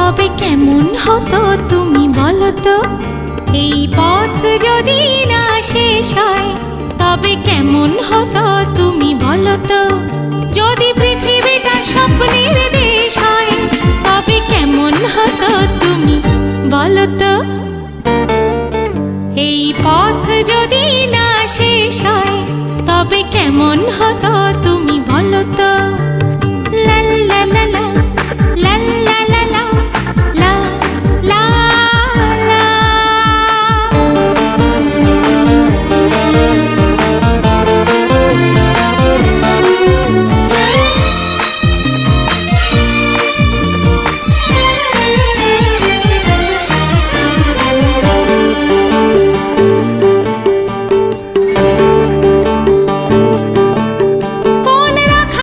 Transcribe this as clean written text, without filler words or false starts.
তবে কেমন হতো তুমি বলো তো? এই পথ যদি না শেষ হয় তবে কেমন হতো তুমি বলো তো? যদি পৃথিবীটা স্বপ্নের দেশ হয় তবে কেমন হতো তুমি বলো তো? এই পথ যদি না শেষ হয় তবে কেমন হতো